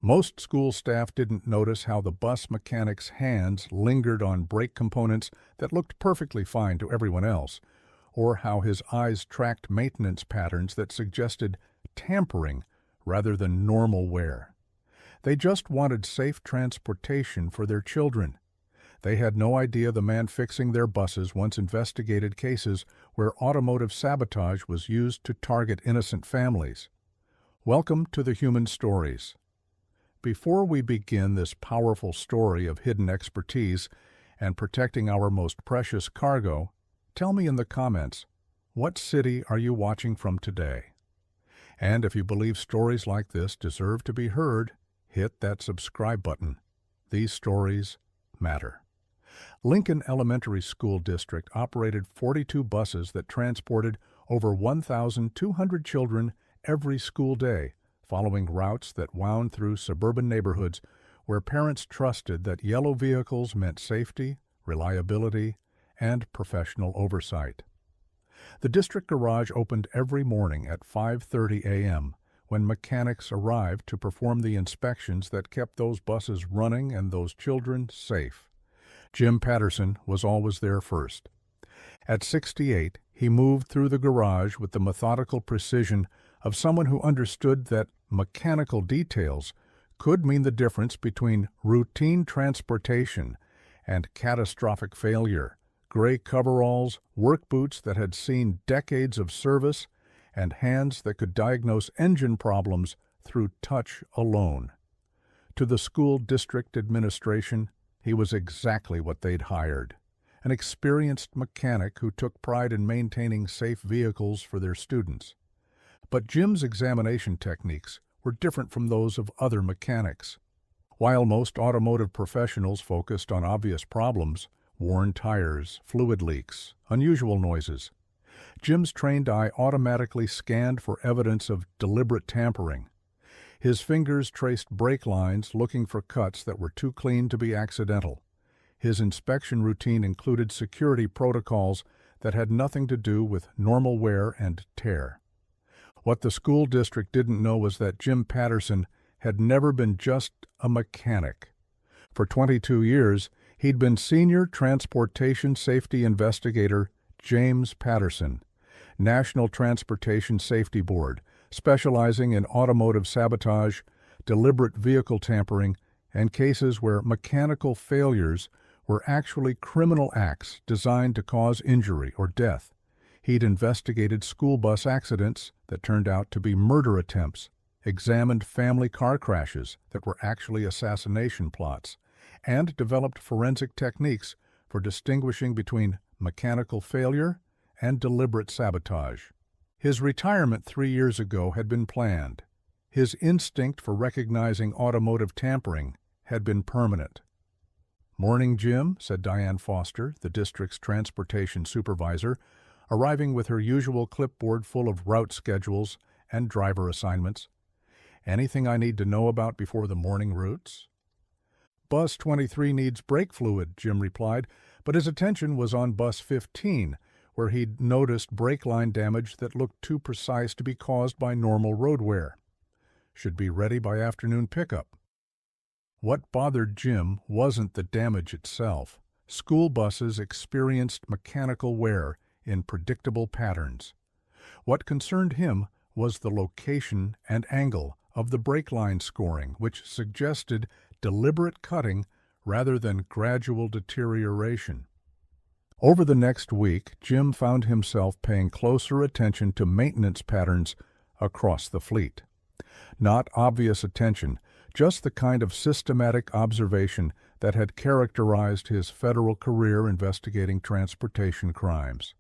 Most school staff didn't notice how the bus mechanic's hands lingered on brake components that looked perfectly fine to everyone else, or how his eyes tracked maintenance patterns that suggested tampering rather than normal wear. They just wanted safe transportation for their children. They had no idea the man fixing their buses once investigated cases where automotive sabotage was used to target innocent families. Welcome to the Human Stories. Before we begin this powerful story of hidden expertise and protecting our most precious cargo, tell me in the comments, what city are you watching from today? And if you believe stories like this deserve to be heard, hit that subscribe button. These stories matter. Lincoln Elementary School District operated 42 buses that transported over 1,200 children every school day, following routes that wound through suburban neighborhoods where parents trusted that yellow vehicles meant safety, reliability, and professional oversight. The district garage opened every morning at 5:30 a.m. when mechanics arrived to perform the inspections that kept those buses running and those children safe. Jim Patterson was always there first. At 68, he moved through the garage with the methodical precision of someone who understood that mechanical details could mean the difference between routine transportation and catastrophic failure. Gray coveralls, work boots that had seen decades of service, and hands that could diagnose engine problems through touch alone. To the school district administration, he was exactly what they'd hired, an experienced mechanic who took pride in maintaining safe vehicles for their students. But Jim's examination techniques were different from those of other mechanics. While most automotive professionals focused on obvious problems, worn tires, fluid leaks, unusual noises, Jim's trained eye automatically scanned for evidence of deliberate tampering. His fingers traced brake lines looking for cuts that were too clean to be accidental. His inspection routine included security protocols that had nothing to do with normal wear and tear. What the school district didn't know was that Jim Patterson had never been just a mechanic. For 22 years, he'd been Senior Transportation Safety Investigator James Patterson, National Transportation Safety Board, specializing in automotive sabotage, deliberate vehicle tampering, and cases where mechanical failures were actually criminal acts designed to cause injury or death. He'd investigated school bus accidents that turned out to be murder attempts, examined family car crashes that were actually assassination plots, and developed forensic techniques for distinguishing between mechanical failure and deliberate sabotage. His retirement 3 years ago had been planned. His instinct for recognizing automotive tampering had been permanent. "Morning, Jim," said Diane Foster, the district's transportation supervisor, arriving with her usual clipboard full of route schedules and driver assignments. "Anything I need to know about before the morning routes?" "Bus 23 needs brake fluid," Jim replied, but his attention was on Bus 15, where he'd noticed brake line damage that looked too precise to be caused by normal road wear. "Should be ready by afternoon pickup." What bothered Jim wasn't the damage itself. School buses experienced mechanical wear in predictable patterns. What concerned him was the location and angle of the brake line scoring, which suggested deliberate cutting rather than gradual deterioration. Over the next week, Jim found himself paying closer attention to maintenance patterns across the fleet. Not obvious attention, just the kind of systematic observation that had characterized his federal career investigating transportation crimes.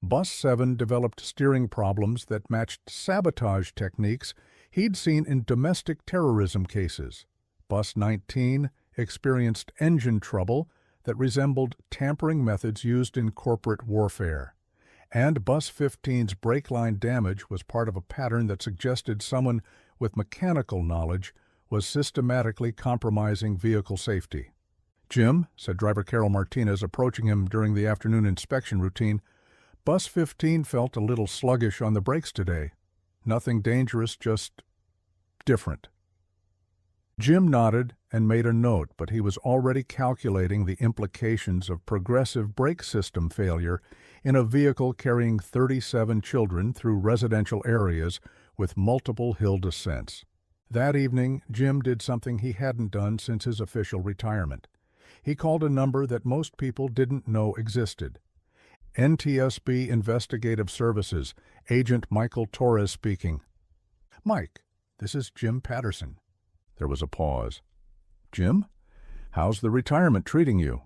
Bus 7 developed steering problems that matched sabotage techniques he'd seen in domestic terrorism cases. Bus 19 experienced engine trouble that resembled tampering methods used in corporate warfare. And Bus 15's brake line damage was part of a pattern that suggested someone with mechanical knowledge was systematically compromising vehicle safety. "Jim," said driver Carol Martinez, approaching him during the afternoon inspection routine, "Bus 15 felt a little sluggish on the brakes today. Nothing dangerous, just different." Jim nodded and made a note, but he was already calculating the implications of progressive brake system failure in a vehicle carrying 37 children through residential areas with multiple hill descents. That evening, Jim did something he hadn't done since his official retirement. He called a number that most people didn't know existed. NTSB Investigative Services, Agent Michael Torres speaking. "Mike, this is Jim Patterson." There was a pause. "Jim, how's the retirement treating you?"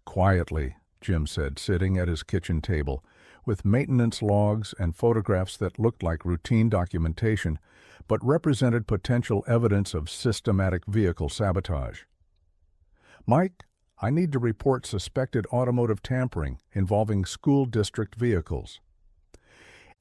"Quietly," Jim said, sitting at his kitchen table, with maintenance logs and photographs that looked like routine documentation, but represented potential evidence of systematic vehicle sabotage. "Mike, I need to report suspected automotive tampering involving school district vehicles."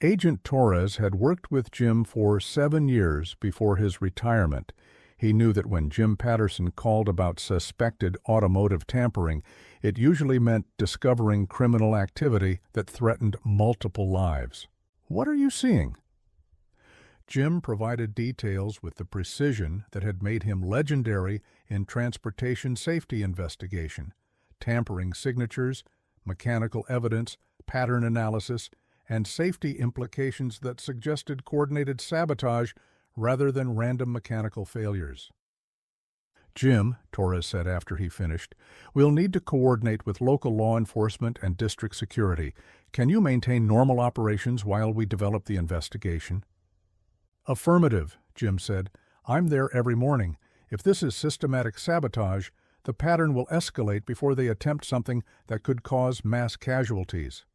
Agent Torres had worked with Jim for 7 years before his retirement. He knew that when Jim Patterson called about suspected automotive tampering, it usually meant discovering criminal activity that threatened multiple lives. "What are you seeing?" Jim provided details with the precision that had made him legendary in transportation safety investigation: tampering signatures, mechanical evidence, pattern analysis, and safety implications that suggested coordinated sabotage rather than random mechanical failures. "Jim," Torres said after he finished, "we'll need to coordinate with local law enforcement and district security. Can you maintain normal operations while we develop the investigation?" "Affirmative," Jim said. "I'm there every morning. If this is systematic sabotage, the pattern will escalate before they attempt something that could cause mass casualties."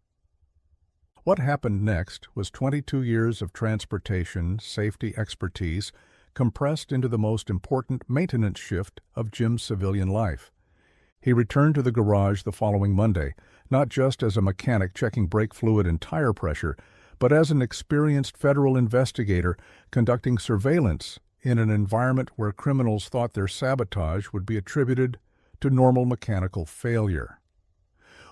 What happened next was 22 years of transportation safety expertise compressed into the most important maintenance shift of Jim's civilian life. He returned to the garage the following Monday, not just as a mechanic checking brake fluid and tire pressure, but as an experienced federal investigator conducting surveillance in an environment where criminals thought their sabotage would be attributed to normal mechanical failure.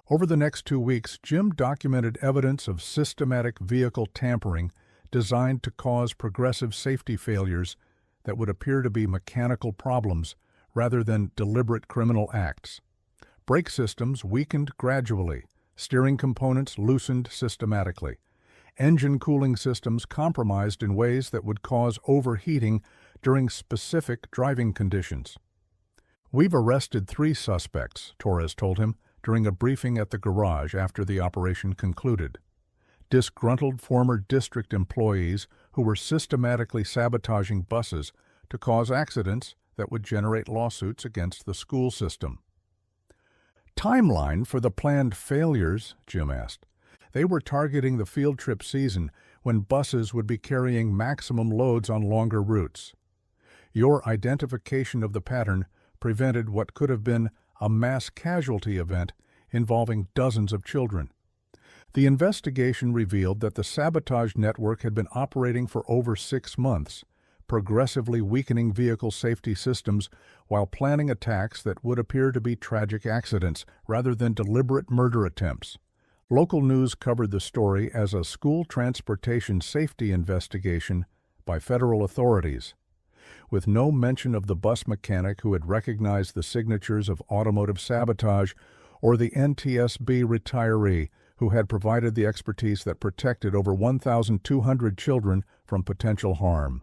Over the next 2 weeks, Jim documented evidence of systematic vehicle tampering designed to cause progressive safety failures that would appear to be mechanical problems rather than deliberate criminal acts. Brake systems weakened gradually, steering components loosened systematically, engine cooling systems compromised in ways that would cause overheating during specific driving conditions. "We've arrested 3 suspects," Torres told him during a briefing at the garage after the operation concluded. Disgruntled former district employees who were systematically sabotaging buses to cause accidents that would generate lawsuits against the school system. "Timeline for the planned failures?" Jim asked. "They were targeting the field trip season when buses would be carrying maximum loads on longer routes. Your identification of the pattern prevented what could have been a mass casualty event involving dozens of children." The investigation revealed that the sabotage network had been operating for over 6 months, progressively weakening vehicle safety systems while planning attacks that would appear to be tragic accidents rather than deliberate murder attempts. Local news covered the story as a school transportation safety investigation by federal authorities, with no mention of the bus mechanic who had recognized the signatures of automotive sabotage or the NTSB retiree who had provided the expertise that protected over 1,200 children from potential harm.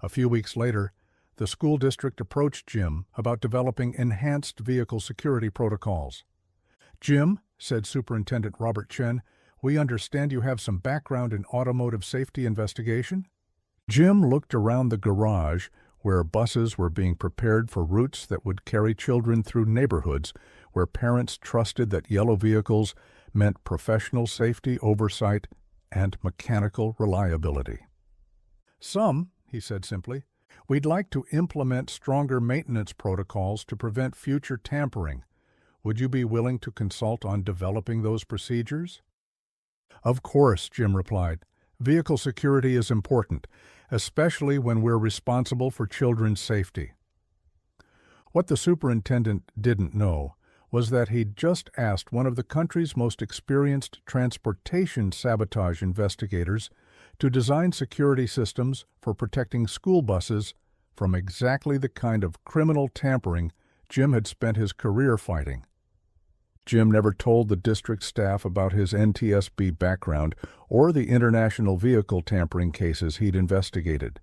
A few weeks later, the school district approached Jim about developing enhanced vehicle security protocols. "Jim," said Superintendent Robert Chen, "we understand you have some background in automotive safety investigation?" Jim looked around the garage where buses were being prepared for routes that would carry children through neighborhoods where parents trusted that yellow vehicles meant professional safety oversight and mechanical reliability. "Some," he said simply, "we'd like to implement stronger maintenance protocols to prevent future tampering. Would you be willing to consult on developing those procedures?" "Of course," Jim replied. "Vehicle security is important, especially when we're responsible for children's safety." What the superintendent didn't know was that he'd just asked one of the country's most experienced transportation sabotage investigators to design security systems for protecting school buses from exactly the kind of criminal tampering Jim had spent his career fighting. Jim never told the district staff about his NTSB background or the international vehicle tampering cases he'd investigated.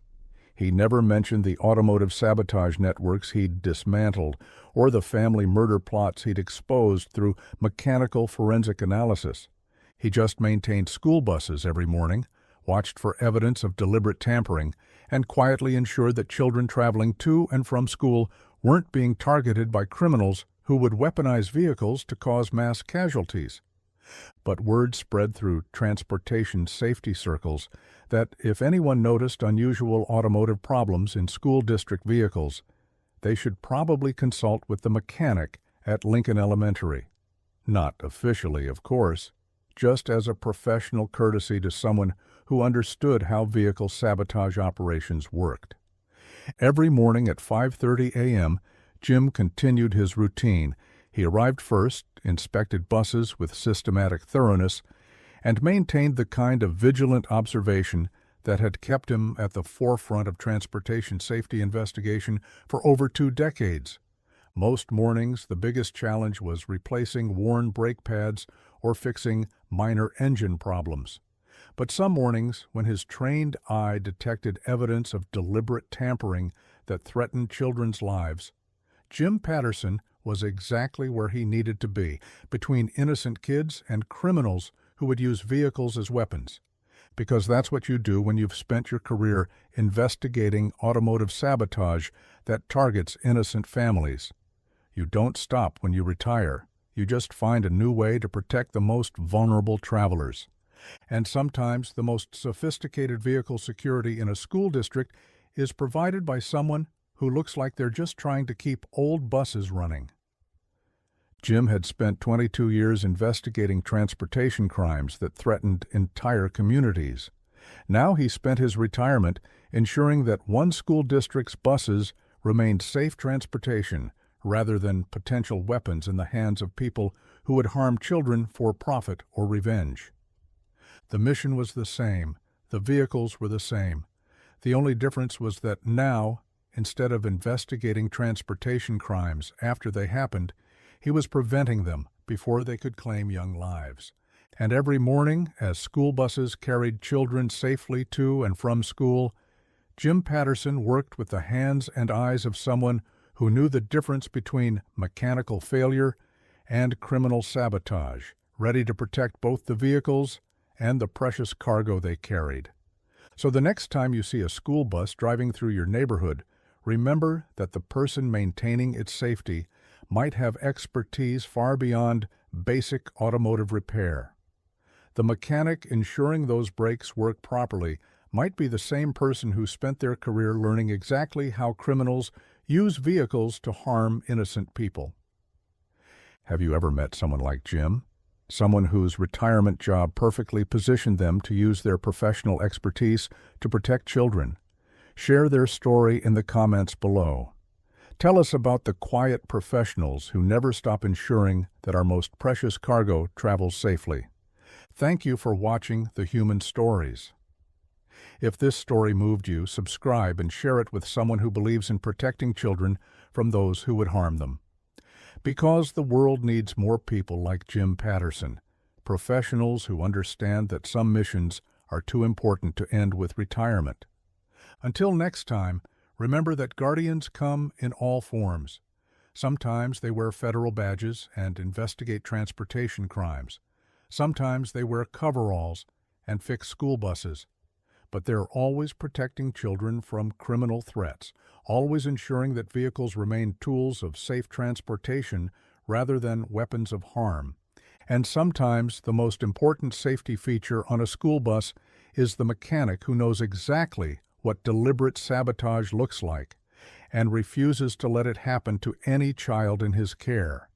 He never mentioned the automotive sabotage networks he'd dismantled or the family murder plots he'd exposed through mechanical forensic analysis. He just maintained school buses every morning, watched for evidence of deliberate tampering, and quietly ensured that children traveling to and from school weren't being targeted by criminals who would weaponize vehicles to cause mass casualties. But word spread through transportation safety circles that if anyone noticed unusual automotive problems in school district vehicles, they should probably consult with the mechanic at Lincoln Elementary. Not officially, of course, just as a professional courtesy to someone who understood how vehicle sabotage operations worked. Every morning at 5:30 a.m., Jim continued his routine. He arrived first, inspected buses with systematic thoroughness, and maintained the kind of vigilant observation that had kept him at the forefront of transportation safety investigation for over 2 decades. Most mornings, the biggest challenge was replacing worn brake pads or fixing minor engine problems. But some mornings, when his trained eye detected evidence of deliberate tampering that threatened children's lives, Jim Patterson was exactly where he needed to be, between innocent kids and criminals who would use vehicles as weapons. Because that's what you do when you've spent your career investigating automotive sabotage that targets innocent families. You don't stop when you retire. You just find a new way to protect the most vulnerable travelers. And sometimes the most sophisticated vehicle security in a school district is provided by someone who looks like they're just trying to keep old buses running. Jim had spent 22 years investigating transportation crimes that threatened entire communities. Now he spent his retirement ensuring that one school district's buses remained safe transportation rather than potential weapons in the hands of people who would harm children for profit or revenge. The mission was the same. The vehicles were the same. The only difference was that now, instead of investigating transportation crimes after they happened, he was preventing them before they could claim young lives. And every morning, as school buses carried children safely to and from school, Jim Patterson worked with the hands and eyes of someone who knew the difference between mechanical failure and criminal sabotage, ready to protect both the vehicles and the precious cargo they carried. So the next time you see a school bus driving through your neighborhood, remember that the person maintaining its safety might have expertise far beyond basic automotive repair. The mechanic ensuring those brakes work properly might be the same person who spent their career learning exactly how criminals use vehicles to harm innocent people. Have you ever met someone like Jim? Someone whose retirement job perfectly positioned them to use their professional expertise to protect children? Share their story in the comments below. Tell us about the quiet professionals who never stop ensuring that our most precious cargo travels safely. Thank you for watching The Human Stories. If this story moved you, subscribe and share it with someone who believes in protecting children from those who would harm them. Because the world needs more people like Jim Patterson, professionals who understand that some missions are too important to end with retirement. Until next time, remember that guardians come in all forms. Sometimes they wear federal badges and investigate transportation crimes. Sometimes they wear coveralls and fix school buses. But they're always protecting children from criminal threats, always ensuring that vehicles remain tools of safe transportation rather than weapons of harm. And sometimes the most important safety feature on a school bus is the mechanic who knows exactly what deliberate sabotage looks like and refuses to let it happen to any child in his care.